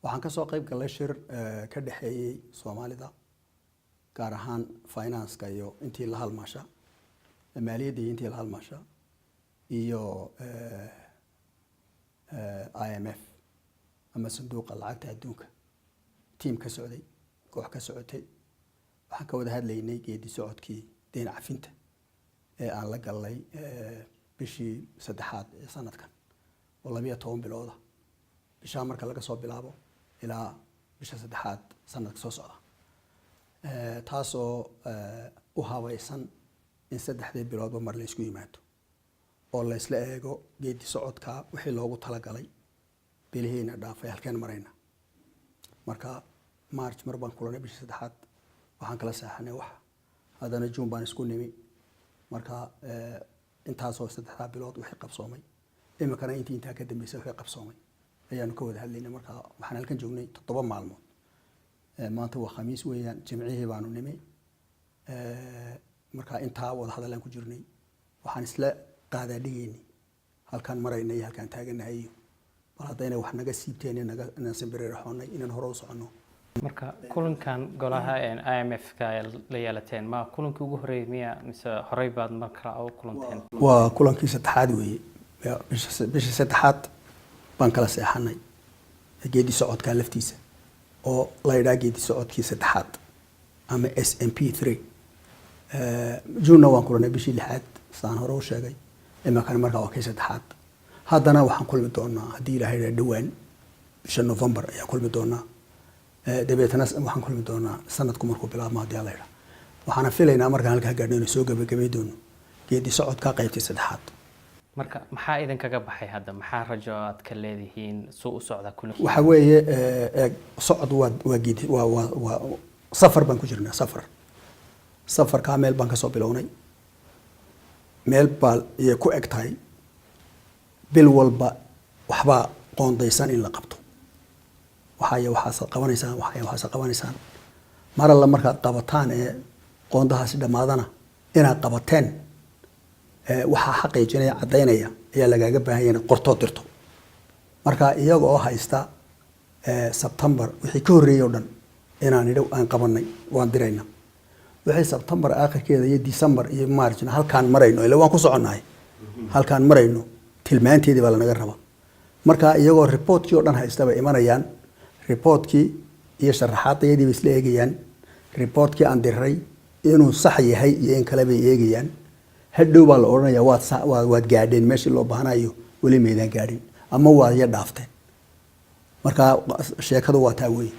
waxaan ka soo qayb galay shir ka dhaxeeyay Soomaalida gaar ahaan finance-ka iyo intii la halmasha maaliyadda intii la halmasha iyo IMF ama sanduuqa lacagta adduunka team ka socday koox ka socotay waxaan ka wada hadlaynay geedi socodkii deyn cafinta ee aan la galay bishii saddexaad ee sanadkan oo 12 bilooda bisha marka laga soo bilaabo ilaa bisha saddexaad sanadka soo socda taasoo u habaysan in saddexdii biloodba mar la isku yimaado oo la isla eego geedi socodka wixii loogu talagalay bilihiina dhaafay halkeen marayna marka March mar baan kulanay bisha saddexaad waxaan kala saaxanay wax hadana June baan isku nimi marka intaasoo saddexda bilood wixii qabsoomay imikana inta ka dambeysay wixii qabsoomay ayaanu ka wada hadlaynay marka waxaan halkan joognay 7 maalmood maanta waa khamiis weeyaan jimcihii baanu nimi marka inta wada hadalaan ku jirnay waxaan isla qaadaa dhigeeni halkan maraynay halkan taaganahay bal hadayna wax naga siibteen inaan sanbireexoonay inaan hore u socono marka kulankan golaha IMF ka la yeelateen ma kulankii ugu horeeyay miya mise horey baad markaa u kulanteen waa kulankii saddexaad weeye bisha saddexaad baan kala seexanay geedi socodka laftiisa oo la yiraahdo geedi socodkii saddexaad ama SMP3 June waan kulanay bishii lixaad saan hore u sheegay imakan markaa waa kii saddexaad haddana waxaan kulmi doonaa haddii Ilaahay dhawaan bisha November ayaa kulmi doonaa dabeetana waxaan kulmi doonaa sanadku markuu bilaabmo haddii la yiraahdo waxaan filaynaa markaan halka gaadhayno soo gabagabay doono geedi socodka qaybtii saddexaad marka maxaa idin kaga baxay hadda maxaa rajo aad ka leedihiin soo u socda kulanka waxa weeye socod waa geedi waa safar baan ku jirnaa safar ka meel baan ka soo bilownay meel baa iyo ku egtahay bil walba waxba qoondaysan in la qabto waxaas qabanaysaan mar alla markaad qabataan ee qoondahaasi dhamaadana inaad qabateen waxa xaqiijinaya cadeynaya ayaa lagaaga baahan yahay qorto dirto marka iyaga oo haysta September wixii ka horeeyay oo dhan inaan idhow aan qabanay waan dirayna wixii September aakhirkeeda iyo December iyo March halkaan marayno ilaa waan ku soconahay halkaan marayno tilmaanteedii baa naga raba marka iyagoo reportkii oo dhan haysta bay imanayaan reportkii iyo sharaxaadayadii isla eegayaan reportkii aan diray inuu sax yahay iyo in kale bay eegayaan hadhow baa la oranayaa waad gaadheen meeshii loo baahanayo weli meedan gaadhin ama waa ya dhaafteen marka sheekadu waa taa weey